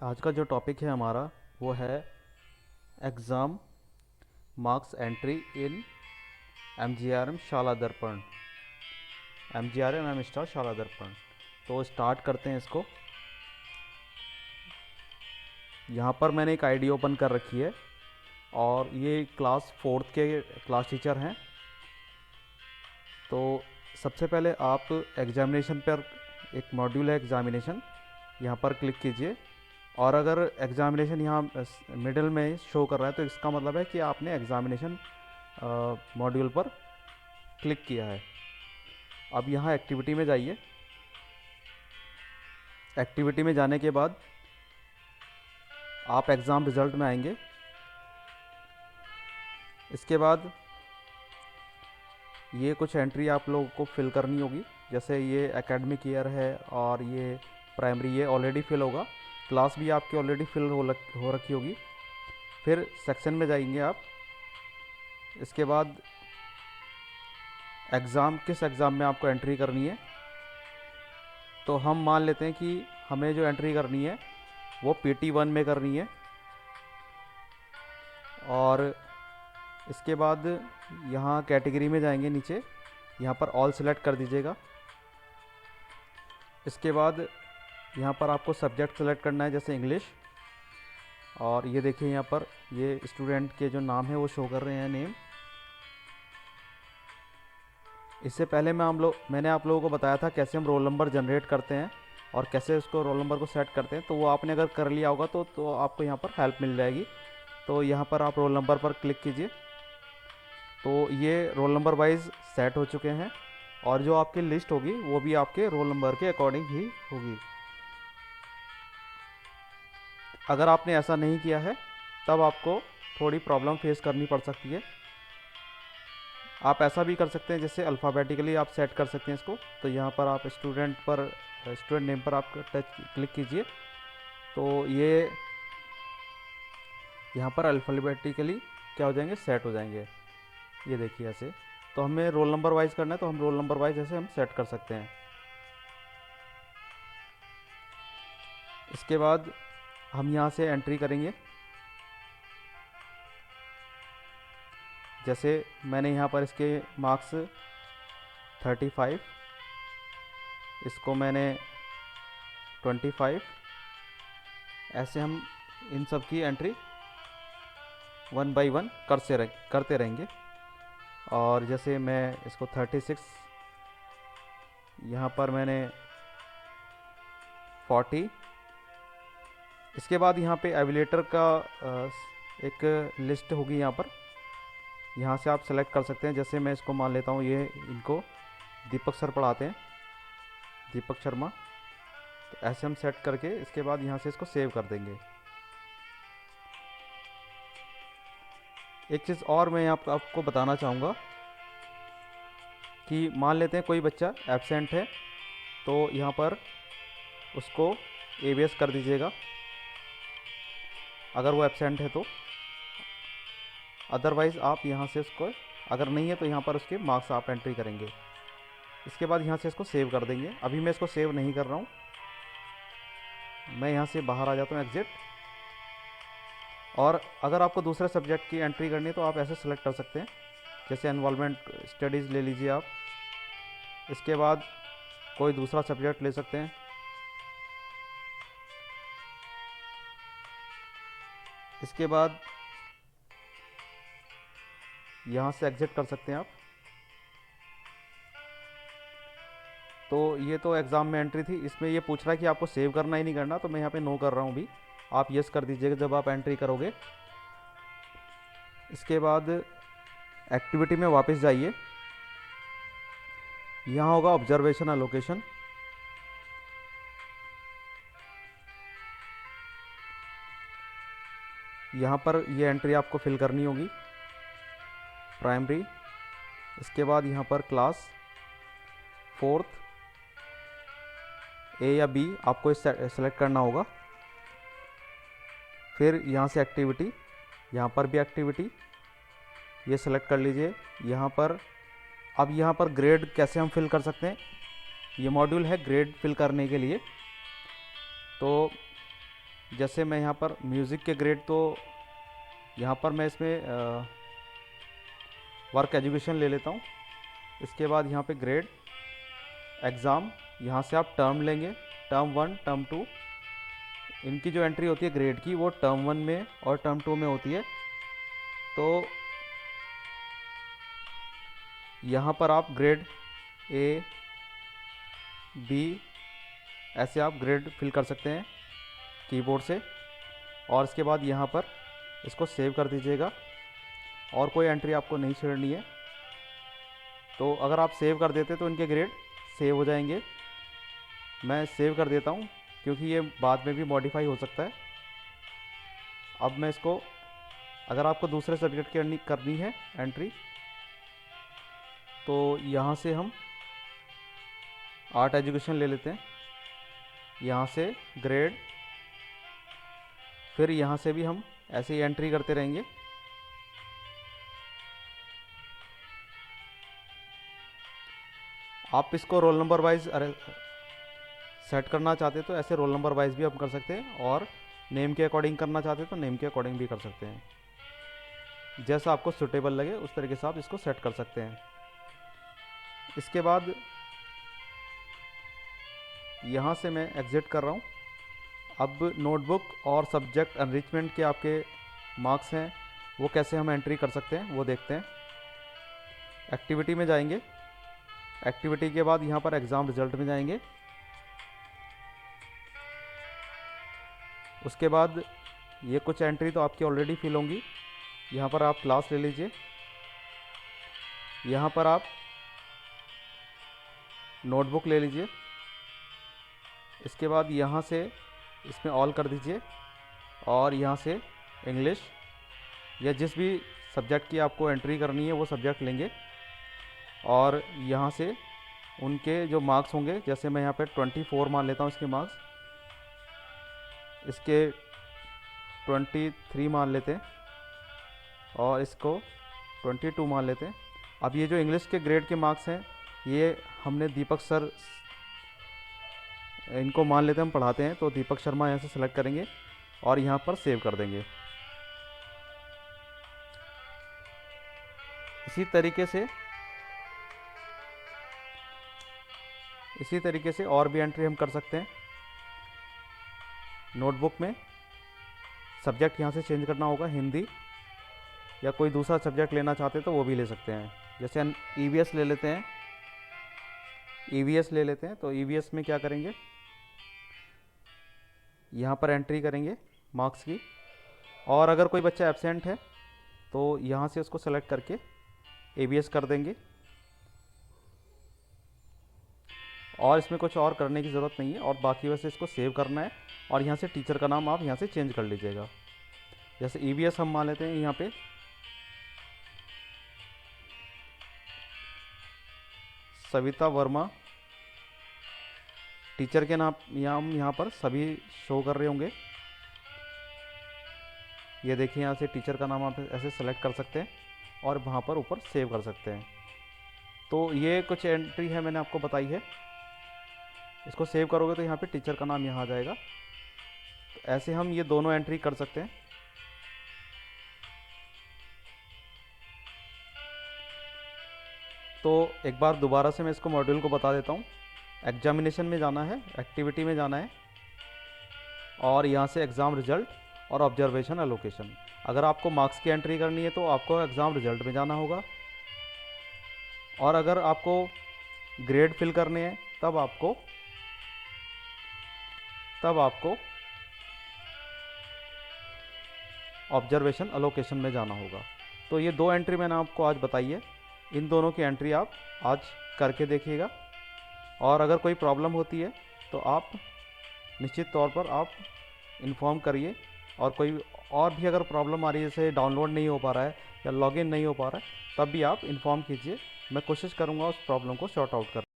आज का जो टॉपिक है हमारा वो है exam marks entry in M Shala Darpan. M star शाला दर्पण। तो स्टार्ट करते हैं इसको। यहाँ पर मैंने एक आईडी ओपन कर रखी है और ये क्लास फोर्थ के क्लास टीचर हैं। तो सबसे पहले आप एग्ज़ामिनेशन पर, एक मॉड्यूल है एग्ज़ामिनेशन, यहाँ पर क्लिक कीजिए। और अगर एग्ज़ामिनेशन यहाँ मिडिल में शो कर रहा है तो इसका मतलब है कि आपने एग्ज़ामिनेशन मॉड्यूल पर क्लिक किया है। अब यहाँ एक्टिविटी में जाइए। एक्टिविटी में जाने के बाद आप एग्ज़ाम रिज़ल्ट में आएंगे। इसके बाद ये कुछ एंट्री आप लोगों को फिल करनी होगी। जैसे ये एकेडमिक ईयर है और ये प्राइमरी, ये ऑलरेडी फिल होगा। क्लास भी आपकी ऑलरेडी फिल हो रखी होगी। फिर सेक्शन में जाएंगे आप। इसके बाद एग्ज़ाम, किस एग्ज़ाम में आपको एंट्री करनी है। तो हम मान लेते हैं कि हमें जो एंट्री करनी है वो PT1 में करनी है। और इसके बाद यहाँ कैटेगरी में जाएंगे नीचे, यहाँ पर ऑल सेलेक्ट कर दीजिएगा। इसके बाद यहाँ पर आपको सब्जेक्ट सेलेक्ट करना है, जैसे इंग्लिश। और ये देखिए यहाँ पर ये स्टूडेंट के जो नाम है वो शो कर रहे हैं, नेम। इससे पहले मैंने आप लोगों को बताया था कैसे हम रोल नंबर जनरेट करते हैं और कैसे उसको रोल नंबर को सेट करते हैं। तो वो आपने अगर कर लिया होगा तो आपको यहाँ पर हेल्प मिल जाएगी। तो यहाँ पर आप रोल नंबर पर क्लिक कीजिए। तो ये रोल नंबर वाइज सेट हो चुके हैं और जो आपकी लिस्ट होगी वो भी आपके रोल नंबर के अकॉर्डिंग ही होगी। अगर आपने ऐसा नहीं किया है तब आपको थोड़ी प्रॉब्लम फेस करनी पड़ सकती है। आप ऐसा भी कर सकते हैं, जैसे अल्फ़ाबेटिकली आप सेट कर सकते हैं इसको। तो यहाँ पर आप स्टूडेंट नेम पर आप क्लिक कीजिए। तो ये यहाँ पर अल्फ़ाबेटिकली क्या हो जाएंगे, सेट हो जाएंगे। ये देखिए ऐसे। तो हमें रोल नंबर वाइज करना है तो हम रोल नंबर वाइज ऐसे हम सेट कर सकते हैं। इसके बाद हम यहाँ से एंट्री करेंगे। जैसे मैंने यहाँ पर इसके मार्क्स 35, इसको मैंने 25, ऐसे हम इन सब की एंट्री 1 बाई 1 करते रहेंगे। और जैसे मैं इसको 36, यहाँ पर मैंने 40। इसके बाद यहाँ पे एविलेटर का एक लिस्ट होगी यहाँ पर, यहाँ से आप सेलेक्ट कर सकते हैं। जैसे मैं इसको मान लेता हूँ, ये इनको दीपक सर पढ़ाते हैं, दीपक शर्मा। तो ऐसे हम सेट करके इसके बाद यहाँ से इसको सेव कर देंगे। एक चीज़ और मैं आपको बताना चाहूँगा कि मान लेते हैं कोई बच्चा एब्सेंट है तो यहाँ पर उसको ABS कर दीजिएगा अगर वो एब्सेंट है तो। अदरवाइज़ आप यहाँ से उसको, अगर नहीं है तो यहाँ पर उसके मार्क्स आप एंट्री करेंगे। इसके बाद यहाँ से इसको सेव कर देंगे। अभी मैं इसको सेव नहीं कर रहा हूँ, मैं यहाँ से बाहर आ जाता हूँ, एग्ज़िट। और अगर आपको दूसरे सब्जेक्ट की एंट्री करनी है तो आप ऐसे सेलेक्ट कर सकते हैं, जैसे एनवायरनमेंट स्टडीज़ ले लीजिए आप। इसके बाद कोई दूसरा सब्जेक्ट ले सकते हैं। इसके बाद यहाँ से एग्ज़िट कर सकते हैं आप। तो ये तो एग्ज़ाम में एंट्री थी। इसमें ये पूछ रहा है कि आपको सेव करना ही नहीं करना, तो मैं यहाँ पे नो कर रहा हूँ भी। आप यस कर दीजिएगा जब आप एंट्री करोगे। इसके बाद एक्टिविटी में वापस जाइए। यहाँ होगा ऑब्जर्वेशन एलोकेशन। यहाँ पर ये एंट्री आपको फिल करनी होगी, प्राइमरी। इसके बाद यहाँ पर क्लास फोर्थ, A या B आपको सेलेक्ट करना होगा। फिर यहाँ से एक्टिविटी, यहाँ पर भी एक्टिविटी ये सेलेक्ट कर लीजिए। यहाँ पर अब यहाँ पर ग्रेड कैसे हम फिल कर सकते हैं, ये मॉड्यूल है ग्रेड फिल करने के लिए। तो जैसे मैं यहाँ पर म्यूज़िक के ग्रेड, तो यहाँ पर मैं इसमें वर्क एजुकेशन ले लेता हूँ। इसके बाद यहाँ पे ग्रेड एग्ज़ाम, यहाँ से आप टर्म लेंगे, टर्म 1 टर्म 2। इनकी जो एंट्री होती है ग्रेड की, वो टर्म 1 में और टर्म 2 में होती है। तो यहाँ पर आप ग्रेड ए बी ऐसे आप ग्रेड फिल कर सकते हैं कीबोर्ड से। और इसके बाद यहाँ पर इसको सेव कर दीजिएगा, और कोई एंट्री आपको नहीं छेड़नी है। तो अगर आप सेव कर देते तो इनके ग्रेड सेव हो जाएंगे। मैं सेव कर देता हूँ क्योंकि ये बाद में भी मॉडिफाई हो सकता है। अब मैं इसको, अगर आपको दूसरे सब्जेक्ट की करनी है एंट्री, तो यहाँ से हम आर्ट एजुकेशन ले लेते हैं। यहाँ से ग्रेड, फिर यहाँ से भी हम ऐसे ही एंट्री करते रहेंगे। आप इसको रोल नंबर वाइज सेट करना चाहते तो ऐसे रोल नंबर वाइज भी हम कर सकते हैं, और नेम के अकॉर्डिंग करना चाहते तो नेम के अकॉर्डिंग भी कर सकते हैं। जैसा आपको सूटेबल लगे उस तरीके से आप इसको सेट कर सकते हैं। इसके बाद यहाँ से मैं एग्ज़िट कर रहा हूँ। अब नोटबुक और सब्जेक्ट एनरिचमेंट के आपके मार्क्स हैं, वो कैसे हम एंट्री कर सकते हैं वो देखते हैं। एक्टिविटी में जाएंगे, एक्टिविटी के बाद यहाँ पर एग्ज़ाम रिजल्ट में जाएंगे। उसके बाद ये कुछ एंट्री तो आपकी ऑलरेडी फिल होंगी। यहाँ पर आप क्लास ले लीजिए, यहाँ पर आप नोटबुक ले लीजिए। इसके बाद यहाँ से इसमें ऑल कर दीजिए, और यहाँ से इंग्लिश या जिस भी सब्जेक्ट की आपको एंट्री करनी है वो सब्जेक्ट लेंगे। और यहाँ से उनके जो मार्क्स होंगे, जैसे मैं यहाँ पे 24 मान लेता हूँ इसके मार्क्स, इसके 23 मान लेते हैं, और इसको 22 मान लेते हैं। अब ये जो इंग्लिश के ग्रेड के मार्क्स हैं, ये हमने दीपक सर, इनको मान लेते हैं हम पढ़ाते हैं, तो दीपक शर्मा यहाँ से सेलेक्ट करेंगे और यहाँ पर सेव कर देंगे। इसी तरीके से और भी एंट्री हम कर सकते हैं। नोटबुक में सब्जेक्ट यहाँ से चेंज करना होगा, हिंदी या कोई दूसरा सब्जेक्ट लेना चाहते हैं तो वो भी ले सकते हैं। जैसे हम ईवीएस ले लेते हैं, तो ईवीएस में क्या करेंगे, यहाँ पर एंट्री करेंगे मार्क्स की, और अगर कोई बच्चा एब्सेंट है तो यहाँ से उसको सेलेक्ट करके ईवीएस कर देंगे। और इसमें कुछ और करने की ज़रूरत नहीं है, और बाकी वैसे इसको सेव करना है, और यहाँ से टीचर का नाम आप यहाँ से चेंज कर लीजिएगा। जैसे ईवीएस हम मान लेते हैं यहाँ पे सविता वर्मा, टीचर के नाम यहाँ पर सभी शो कर रहे होंगे। ये देखिए, यहाँ से टीचर का नाम आप ऐसे सेलेक्ट कर सकते हैं और वहाँ पर ऊपर सेव कर सकते हैं। तो ये कुछ एंट्री है मैंने आपको बताई है। इसको सेव करोगे तो यहाँ पे टीचर का नाम यहाँ आ जाएगा। तो ऐसे हम ये दोनों एंट्री कर सकते हैं। तो एक बार दोबारा से मैं इसको मॉड्यूल को बता देता हूँ। एग्जामिनेशन में जाना है, एक्टिविटी में जाना है, और यहाँ से एग्ज़ाम रिजल्ट और ऑब्जर्वेशन एलोकेशन। अगर आपको मार्क्स की एंट्री करनी है तो आपको एग्ज़ाम रिजल्ट में जाना होगा, और अगर आपको ग्रेड फिल करने हैं तब आपको ऑब्जर्वेशन एलोकेशन में जाना होगा। तो ये दो एंट्री मैंने आपको आज बताई है। इन दोनों की एंट्री आप आज करके देखिएगा, और अगर कोई प्रॉब्लम होती है तो आप निश्चित तौर पर आप इन्फॉर्म करिए। और कोई और भी अगर प्रॉब्लम आ रही है, जैसे डाउनलोड नहीं हो पा रहा है या लॉगिन नहीं हो पा रहा है, तब भी आप इन्फॉर्म कीजिए। मैं कोशिश करूँगा उस प्रॉब्लम को सॉर्ट आउट कर